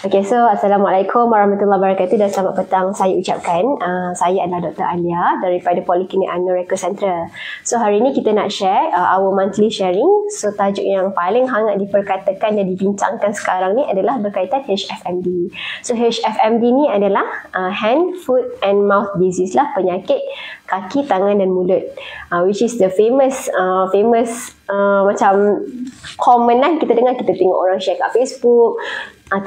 Okay, so Assalamualaikum warahmatullahi wabarakatuh dan selamat petang saya ucapkan. Saya adalah Dr. Alia daripada Poliklinik Anureka Central. So hari ini kita nak share our monthly sharing. So tajuk yang paling hangat diperkatakan dan dibincangkan sekarang ni adalah berkaitan HFMD. So HFMD ni adalah hand, foot and mouth disease lah, penyakit kaki, tangan dan mulut. Which is the famous macam common lah kita dengar, kita tengok orang share kat Facebook,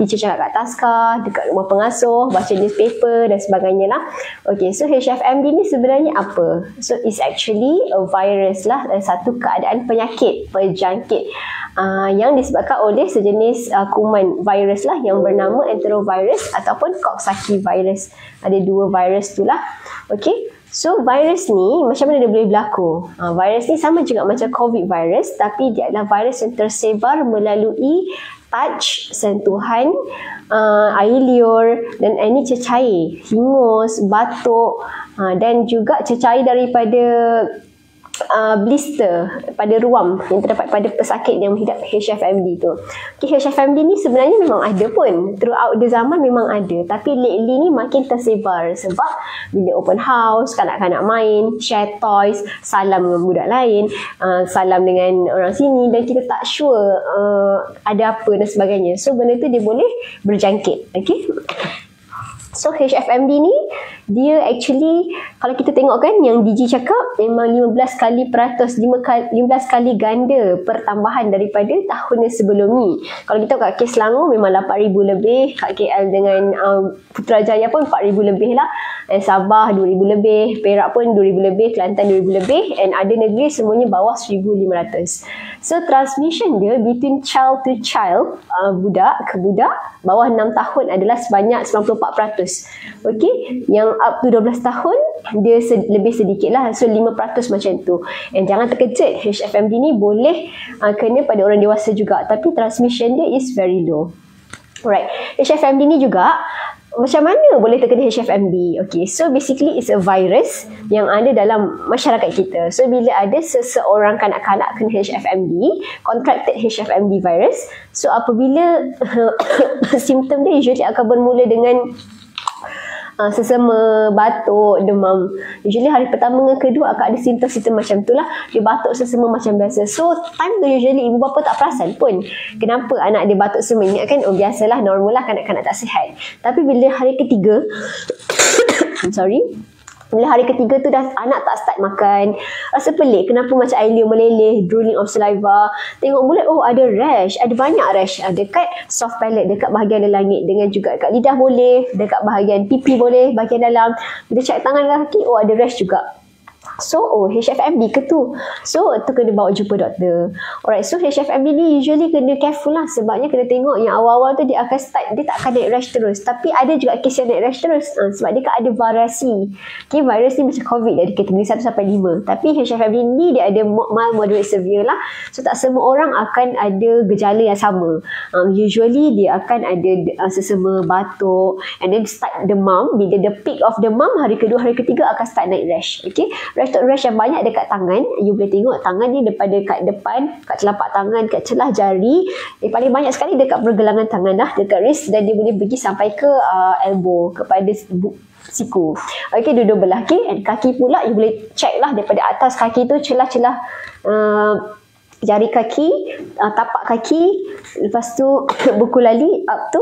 teacher cakap kat taska, dekat rumah pengasuh, baca newspaper dan sebagainya lah. Okay, so HFMD ni sebenarnya apa? So it's actually a virus lah, satu keadaan penyakit berjangkit yang disebabkan oleh sejenis kuman virus lah yang bernama enterovirus ataupun Coxsackie virus. Ada dua virus tu lah. Okay, so virus ni macam mana dia boleh berlaku? Virus ni sama juga macam COVID virus, tapi dia adalah virus yang tersebar melalui touch, sentuhan, air liur dan ini cecair, hingus, batuk dan juga cecair daripada blister pada ruam yang terdapat pada pesakit yang menghidap HFMD tu. Okay, HFMD ni sebenarnya memang ada pun. Throughout the zaman memang ada. Tapi lately ni makin tersebar sebab bila open house, kanak-kanak main, share toys, salam dengan budak lain, salam dengan orang sini dan kita tak sure ada apa dan sebagainya. So benda tu dia boleh berjangkit. Okay. So HFMD ni dia actually kalau kita tengok kan yang DG cakap memang 15 kali ganda pertambahan daripada tahun sebelum ni. Kalau kita kat kes Selangor memang 8,000 lebih, kat KL dengan Putrajaya pun 4,000 lebih lah, Sabah 2,000 lebih, Perak pun 2,000 lebih, Kelantan 2,000 lebih, and ada negeri semuanya bawah 1,500. So transmission dia between child to child, budak ke budak bawah 6 tahun adalah sebanyak 94%. Okay, yang up to 12 tahun dia lebih sedikit lah, so 5% macam tu. And jangan terkejut, HFMD ni boleh kena pada orang dewasa juga, tapi transmission dia is very low. Alright, HFMD ni juga macam mana boleh terkena HFMD? Okay, so basically it's a virus yang ada dalam masyarakat kita. So bila ada seseorang kanak-kanak kena HFMD, contracted HFMD virus, so apabila simptom dia usually akan bermula dengan sesama, batuk, demam. Usually hari pertama dengan kedua akan ada simptom-simptom macam tu lah. Dia batuk sesama macam biasa. So time tu usually ibu bapa tak perasan pun kenapa anak dia batuk sesama. Ingatkan biasalah, normal lah, kanak-kanak tak sihat. Tapi bila hari ketiga bila hari ketiga tu dah anak tak start makan, rasa pelik, kenapa macam air liur meleleh, drooling of saliva, tengok mulut, oh ada rash, ada banyak rash dekat soft palate, dekat bahagian langit, dengan juga dekat lidah boleh, dekat bahagian pipi boleh, bahagian dalam. Bila cek tangan dan kaki, oh ada rash juga. So, HFMD ke tu? So, tu kena bawa jumpa doktor. Alright, so HFMD ni usually kena careful lah. Sebabnya kena tengok yang awal-awal tu dia akan start, dia tak akan naik rash terus. Tapi ada juga kes yang naik rash terus. Sebab dia kan ada variasi. Okay, virus ni macam COVID, dari kategori 1 sampai 5. Tapi HFMD ni dia ada mild, moderate, severe lah. So, tak semua orang akan ada gejala yang sama. Usually dia akan ada sesama, batuk, and then start demam. Bila the peak of demam, hari kedua, hari ketiga akan start naik rash. Okay, rash yang banyak dekat tangan. You boleh tengok tangan ni daripada kat depan, kat telapak tangan, kat celah jari. Paling banyak sekali dekat pergelangan tangan lah, dekat wrist, dan dia boleh pergi sampai ke elbow, kepada siku. Okay, dua-dua belah. Okay, and kaki pula you boleh check lah daripada atas kaki tu, celah-celah jari kaki, tapak kaki, lepas tu buku lali up tu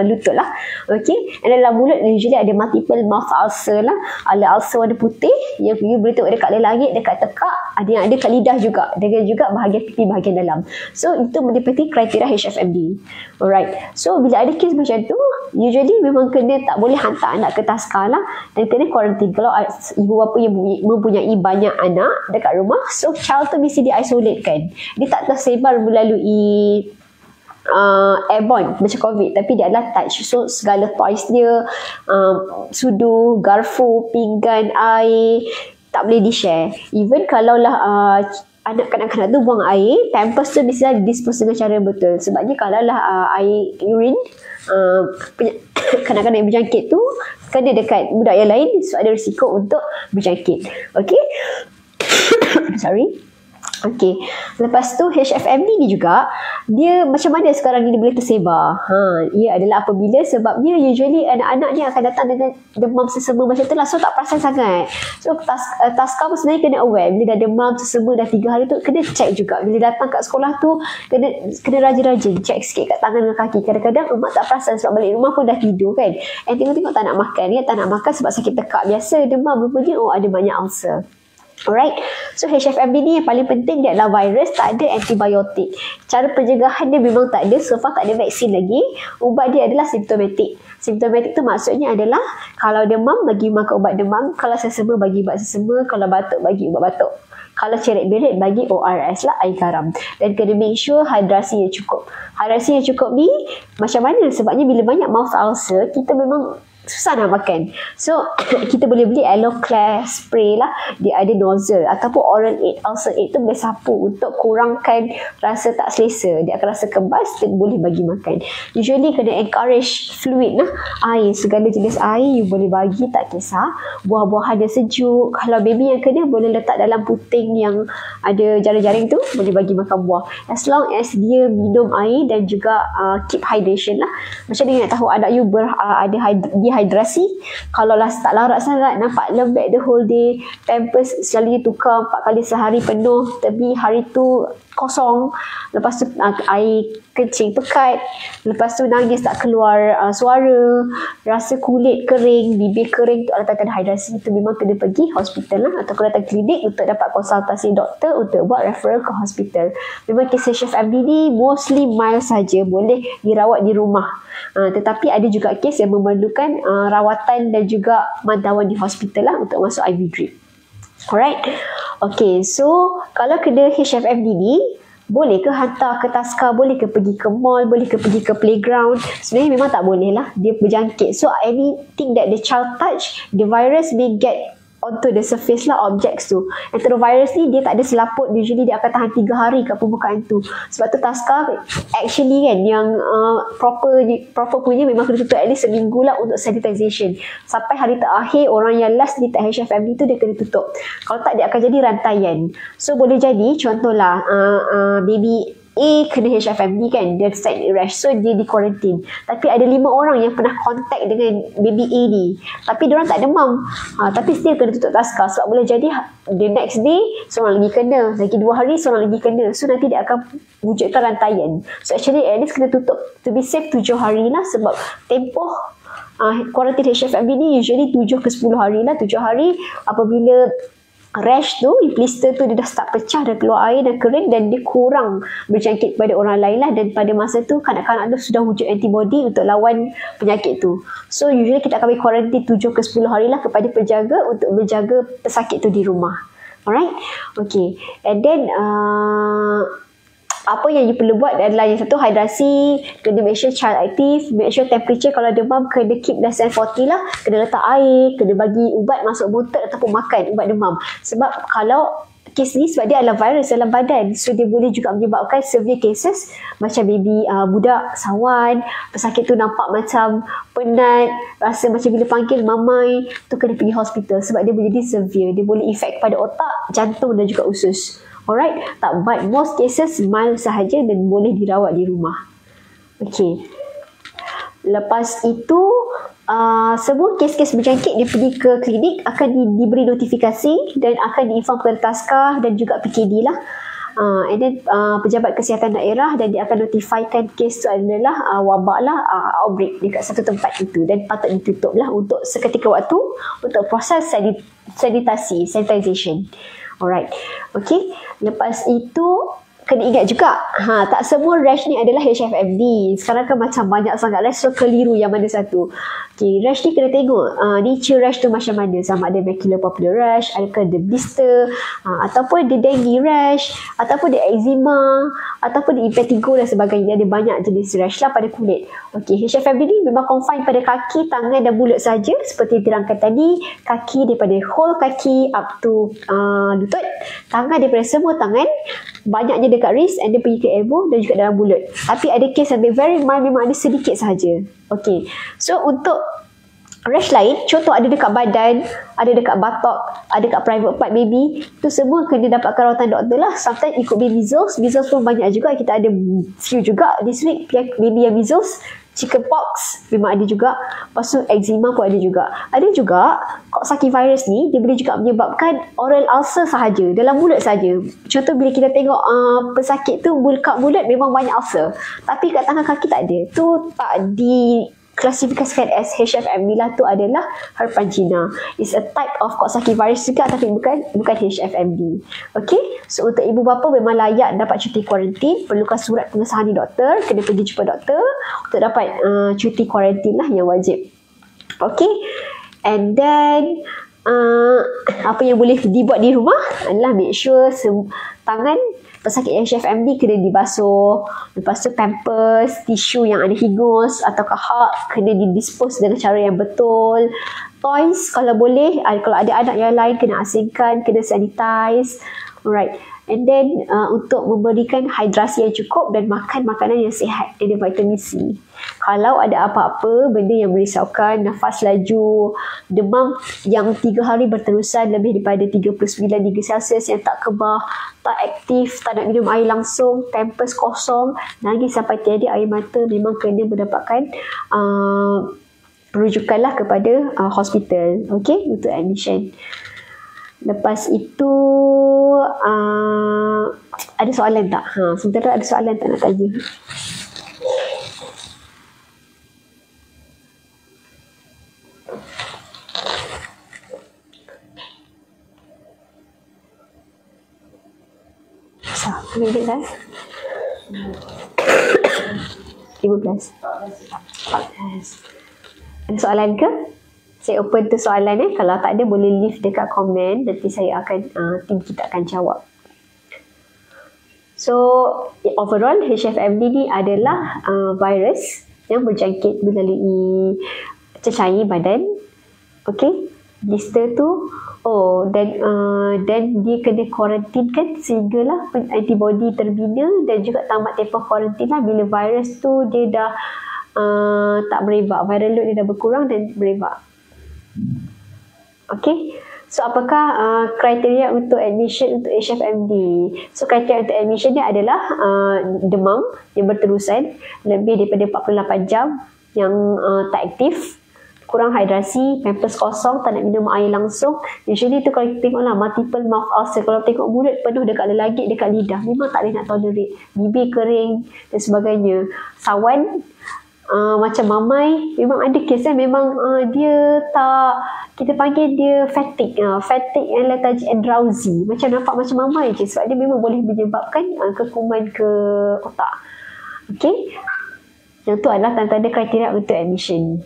lutut lah. Okay, and dalam mulut usually ada multiple mouth ulcer lah. Ada ulcer warna putih yang you boleh tengok dekat langit, dekat tekak, ada yang ada kat lidah juga, dengan juga bahagian pipi bahagian dalam. So itu mendapati kriteria HFMD. Alright, so bila ada kes macam tu, usually memang kena, tak boleh hantar anak ke taska lah, dan kena quarantine. Kalau ibu bapa yang mempunyai banyak anak dekat rumah, so child tu mesti di-isolate kan. Dia tak tersebar melalui airborne macam COVID, tapi dia adalah touch. So segala toys dia, sudu, garfu, pinggan, air, tak boleh di-share. Even kalau lah anak kanak-kanak tu buang air, pampers tu mesti dispose dengan cara betul. Sebabnya kalau lah air urine, kanak-kanak yang berjangkit tu kena dekat budak yang lain, so ada risiko untuk berjangkit. Okay. Sorry. Okey. Lepas tu HFMD ni juga, dia macam mana sekarang ni dia boleh tersebar? Ia adalah apabila, sebabnya usually anak-anak ni akan datang dengan demam sesama macam tu lah. So tak perasan sangat. So taska pun sebenarnya kena aware. Bila dah demam sesama dah 3 hari tu, kena check juga. Bila datang kat sekolah tu, kena rajin-rajin check sikit kat tangan dan kaki. Kadang-kadang emak tak perasan sebab balik rumah pun dah tidur kan. And tengok-tengok tak nak makan. Ya, tak nak makan sebab sakit tekak biasa. Demam rupanya ada banyak ulcer. Alright, so HFMD ni yang paling penting dia adalah virus, tak ada antibiotik. Cara pencegahan dia memang tak ada, so far tak ada vaksin lagi. Ubat dia adalah simptomatik. Simptomatik tu maksudnya adalah kalau demam bagi makan ubat demam, kalau sesama bagi ubat sesama, kalau batuk bagi ubat batuk. Kalau cerit-berit bagi ORS lah, air garam. Dan kena make sure hidrasi yang cukup. Hidrasi yang cukup ni macam mana? Sebabnya bila banyak mouth ulcer, kita memang susah nak makan. So, kita boleh beli Aloclair spray lah. Dia ada nozzle. Ataupun Oral Aid, Ulcer Aid tu boleh sapu untuk kurangkan rasa tak selesa. Dia akan rasa kebas dan boleh bagi makan. Usually kena encourage fluid lah. Air, segala jenis air you boleh bagi, tak kisah. Buah-buahan dia sejuk. Kalau baby yang kena, boleh letak dalam puting yang ada jaring-jaring tu. Boleh bagi makan buah. As long as dia minum air dan juga keep hydration lah. Macam mana nak tahu anak you ada dehidrasi? Kalau lah tak larat sangat, nampak lembek the whole day, pampers selalu tukar 4 kali sehari penuh, tapi hari tu kosong, lepas tu air kencing pekat, lepas tu nangis tak keluar suara, rasa kulit kering, bibir kering, tu adalah tanda dehidrasi. Itu memang kena pergi hospital lah, atau kena datang klinik untuk dapat konsultasi doktor untuk buat referral ke hospital. Memang kes HFMD ni mostly mild saja, boleh dirawat di rumah. Tetapi ada juga kes yang memerlukan rawatan dan juga mantauan di hospital lah untuk masuk IV drip. Alright. Okay, so kalau kena HFMD ni, boleh ke hantar ke taska, boleh ke pergi ke mall, boleh ke pergi ke playground? Sebenarnya memang tak boleh lah, dia berjangkit. So anything that the child touch, the virus may get onto the surface lah, objects tu. Enterovirus ni dia tak ada selaput, usually dia akan tahan 3 hari kat permukaan tu. Sebab tu taska actually kan yang proper punya memang kena tutup at least seminggu lah untuk sanitization. Sampai hari terakhir orang yang last ni tak HFMD tu dia kena tutup. Kalau tak dia akan jadi rantaian. So boleh jadi contohlah baby A kena HFMD kan, dia start rash, so dia di quarantine. Tapi ada 5 orang yang pernah kontak dengan baby A ni, tapi diorang tak demam, tapi still kena tutup taska. Sebab boleh jadi the next day seorang lagi kena, lagi 2 hari seorang lagi kena. So nanti dia akan wujudkan rantaian. So actually at least kena tutup to be safe 7 hari lah. Sebab tempoh quarantine HFMD ni usually 7 ke 10 hari lah. 7 hari apabila rash tu, blister tu dia dah start pecah, dah keluar air dan kering, dan dia kurang berjangkit kepada orang lain lah. Dan pada masa tu kanak-kanak tu sudah wujud antibody untuk lawan penyakit tu. So usually kita akan beri kuarantin 7 ke 10 hari lah kepada penjaga untuk menjaga pesakit tu di rumah. Alright. Okay. And then apa yang you perlu buat adalah yang satu, hidrasi, kena make sure child aktif, make sure temperature, kalau demam kena keep less than 40 lah, kena letak air, kena bagi ubat masuk mulut ataupun makan ubat demam. Sebab kalau kes ni, sebab dia adalah virus dalam badan, so dia boleh juga menyebabkan severe cases macam baby budak sawan, pesakit tu nampak macam penat, rasa macam bila panggil mamai tu kena pergi hospital sebab dia boleh jadi severe, dia boleh efek pada otak, jantung dan juga usus. Alright, tak, but most cases mild sahaja dan boleh dirawat di rumah. Okay. Lepas itu, semua kes-kes berjangkit dia pergi ke klinik akan diberi notifikasi dan akan diinform kepada taska dan juga PKD lah. And then pejabat kesihatan daerah, dan dia akan notifikan kes tu adalah wabak lah, outbreak dekat satu tempat itu, dan patut ditutup lah untuk seketika waktu untuk proses sanitization. Alright. Okay. Lepas itu kena ingat juga, tak semua rash ni adalah HFMD. Sekarang kan macam banyak sangat rash, so keliru yang mana satu. Okay, rash ni kena tengok nature rash tu macam mana. Sama ada maculopapular rash, adakah dia blister, ataupun dia dengue rash, ataupun dia eczema, ataupun dia impetigo dan sebagainya. Ada banyak jenis rash lah pada kulit. Okay, HFMD ni memang confine pada kaki, tangan dan mulut saja. Seperti dirangkan tadi, kaki daripada whole kaki up to lutut, tangan daripada semua tangan, banyaknya dekat wrist, and dia pergi ke elbow dan juga dalam mulut. Tapi ada kes yang very mild, memang ada sedikit sahaja. Okay, so untuk rash lain, contoh ada dekat badan, ada dekat batok, ada dekat private part baby, tu semua kena dapatkan rawatan doktor lah. Sometimes ikut baby measles pun banyak juga. Kita ada few juga this week baby yang measles. Chickenpox memang ada juga. Lepas tu eczema pun ada juga. Ada juga Coxsackie virus ni, dia boleh juga menyebabkan oral ulcer sahaja, dalam mulut saja. Contoh bila kita tengok pesakit tu kat mulut memang banyak ulcer, tapi kat tangan kaki tak ada. Tu tak diklasifikasikan as HFMD lah, tu adalah herpangina. It's a type of Coxsackie virus juga, tapi bukan HFMD. Okay, so untuk ibu bapa memang layak dapat cuti kuarantin, perlukan surat pengesahan di doktor, kena pergi jumpa doktor untuk dapat cuti kuarantin lah yang wajib. Okay, and then apa yang boleh dibuat di rumah adalah make sure tangan pesakit HFMD kena dibasuh. Lepas tu pampers, tisu yang ada hingus atau kahak kena didispose dengan cara yang betul. Toys kalau boleh, kalau ada anak yang lain kena asingkan, kena sanitize. Alright. And then untuk memberikan hidrasi yang cukup dan makan makanan yang sihat, ada vitamin C. Kalau ada apa-apa benda yang merisaukan, nafas laju, demam yang 3 hari berterusan lebih daripada 39 darjah Celsius yang tak kebah, tak aktif, tak nak minum air langsung, pampers kosong, nangis sampai tiada air mata, memang kena mendapatkan rujukanlah kepada hospital, okay, untuk admission. Lepas itu ada soalan tak? Sebentar ada soalan tak nak tanya? Berapa minit dah? 15. 14. Ada soalan ke? Saya open tu soalan Kalau tak ada boleh leave dekat komen. Nanti saya akan tim kita akan jawab. So overall HFMD ni adalah virus yang berjangkit melalui cecair badan. Okay, blister tu. Dan dia kena kuarantin kan, sehinggalah antibody terbina dan juga tamat tempoh kuarantin lah. Bila virus tu dia dah tak merebak, viral load dia dah berkurang dan merebak. Okay, so apakah kriteria untuk admission untuk HFMD? So kriteria untuk admission dia adalah demam yang berterusan lebih daripada 48 jam yang tak aktif, kurang hidrasi, pampers kosong, tak nak minum air langsung. Usually tu kalau kita tengok lah multiple mouth ulcer, kalau tengok mulut penuh dekat lelagik, dekat lidah, memang tak boleh nak tolerate. Bibir kering dan sebagainya. Sawan macam mamai, memang ada kes memang dia tak, kita panggil dia fatigue and lethargy and drowsy, macam nampak macam mamai je, sebab dia memang boleh menyebabkan kekuman ke otak. Okay, yang tu adalah tanda-tanda kriteria untuk admission.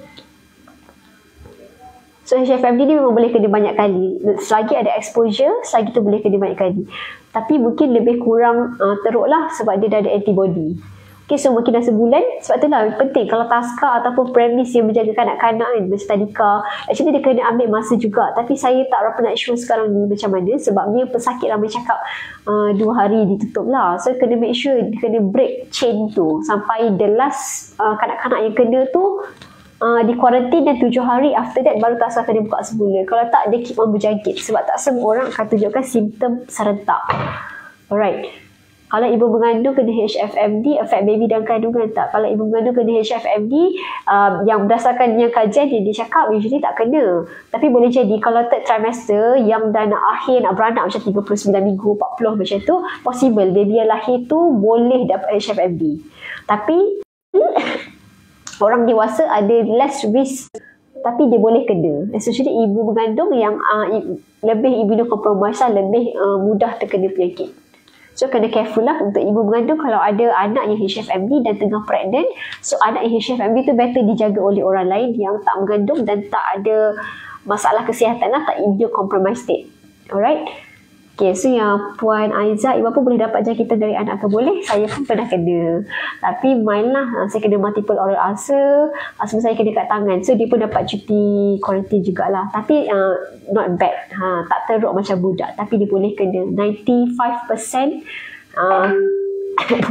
So HFMD ni memang boleh kena banyak kali. Selagi ada exposure, selagi tu boleh kena banyak kali. Tapi mungkin lebih kurang teruk lah sebab dia dah ada antibody. Okay, so mungkin dah sebulan. Sebab tu lah penting kalau taska ataupun premis yang menjaga kanak-kanak kan, macam tadika, actually dia kena ambil masa juga. Tapi saya tak berapa nak sure sekarang ni macam mana, sebabnya pesakit ramai cakap 2 hari ditutup lah. So kena make sure, kena break chain tu sampai the last kanak-kanak yang kena tu di kuarantin, dan 7 hari after that baru taska kena buka semula. Kalau tak, dia keep on berjangkit sebab tak semua orang akan tunjukkan simptom serentak. Alright. Kalau ibu mengandung kena HFMD, affect baby dalam kandungan tak? Kalau ibu mengandung kena HFMD, yang berdasarkan yang kajian dia cakap usually tak kena. Tapi boleh jadi kalau third trimester yang dah nak akhir, nak beranak macam 39 minggu, 40 macam tu, possible baby yang lahir tu boleh dapat HFMD. Tapi orang dewasa ada less risk, tapi dia boleh kena. Especially ibu mengandung yang lebih immunocompromised, lebih mudah terkena penyakit. So kena careful lah untuk ibu mengandung kalau ada anak yang HFMD dan tengah pregnant. So anak yang HFMD tu better dijaga oleh orang lain yang tak mengandung dan tak ada masalah kesihatan lah, tak immunocompromised state. Alright. Okay, so yang Puan Aiza, ibu apa boleh dapat jangkitan dari anak ke? Boleh, saya pun pernah kena. Tapi main lah, saya kena multiple oral ulcer, sebab saya kena kat tangan. So dia pun dapat cuti kuarantin jugalah. Tapi not bad, tak teruk macam budak. Tapi dia boleh kena 95%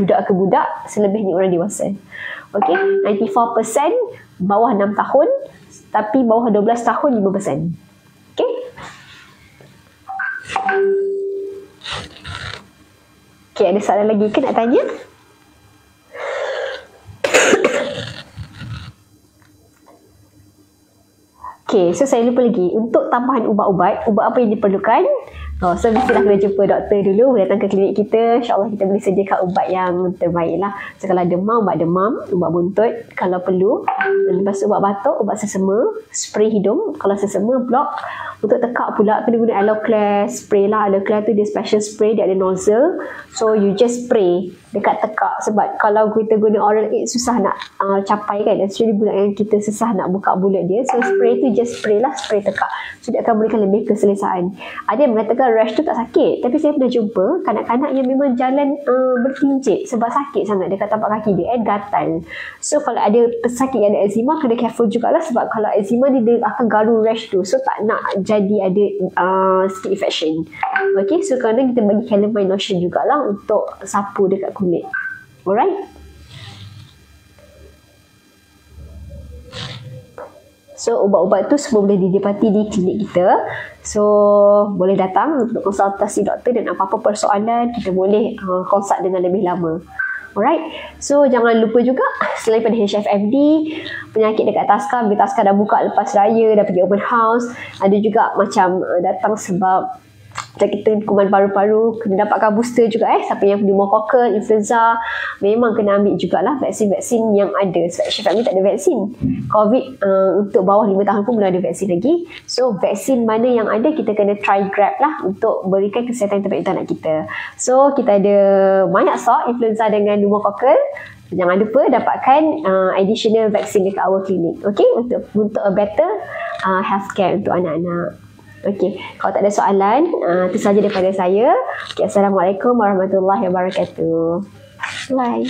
budak ke budak, selebihnya orang dewasa. Okay, 94% bawah 6 tahun, Tapi bawah 12 tahun 5%. Okay? Okay, ada soalan lagi ke nak tanya? Okay, so saya lupa lagi. Untuk tambahan ubat-ubat, ubat apa yang diperlukan? So mestilah kena jumpa doktor dulu, datang ke klinik kita. InsyaAllah kita boleh sediakan ubat yang terbaik lah. So kalau demam, ubat demam, ubat buntut kalau perlu. Dan lepas tu ubat batuk, ubat sesama, spray hidung. Kalau sesama, blok. Untuk tekak pula, kena guna Aloclair spray lah. Aloclair tu dia special spray, dia ada nozzle. So you just spray dekat tekak. Sebab kalau kita guna oral aid, susah nak capai kan. Actually bulat yang kita susah nak buka bulat dia. So spray tu just spray lah, spray tekak. So dia akan berikan lebih keselesaan. Ada yang mengatakan rash tu tak sakit. Tapi saya pernah jumpa kanak-kanak yang memang jalan bertincit sebab sakit sangat dekat tapak kaki dia, gatal. So kalau ada pesakit yang ada eczema, kena careful jugalah. Sebab kalau eczema dia akan garu rash tu. So tak nak jadi ada skin infection. Okay, so kadang kita bagi calamine lotion jugalah untuk sapu dekat kulit. Alright. So ubat-ubat tu semua boleh didapati di klinik kita. So boleh datang untuk konsultasi doktor dan apa-apa persoalan kita boleh konsult dengan lebih lama. Alright. So jangan lupa juga selain pada HFMD, penyakit dekat Taska, bila Taska dah buka lepas raya, dah pergi open house, ada juga macam datang sebab penyakit kuman paru-paru, kena dapatkan booster juga siapa yang pneumococcal, influenza, memang kena ambil jugalah vaksin-vaksin yang ada. Sebab HFMD tak ada vaksin. COVID untuk bawah 5 tahun pun belum ada vaksin lagi. So vaksin mana yang ada, kita kena try grab lah untuk berikan kesihatan yang terbaik untuk anak kita. So kita ada banyak stok influenza dengan pneumococcal. Jangan lupa dapatkan additional vaksin dekat our clinic. Okay, untuk a better healthcare untuk anak-anak. Okey, kalau tak ada soalan, itu sahaja daripada saya. Okay, Assalamualaikum warahmatullahi wabarakatuh. Bye.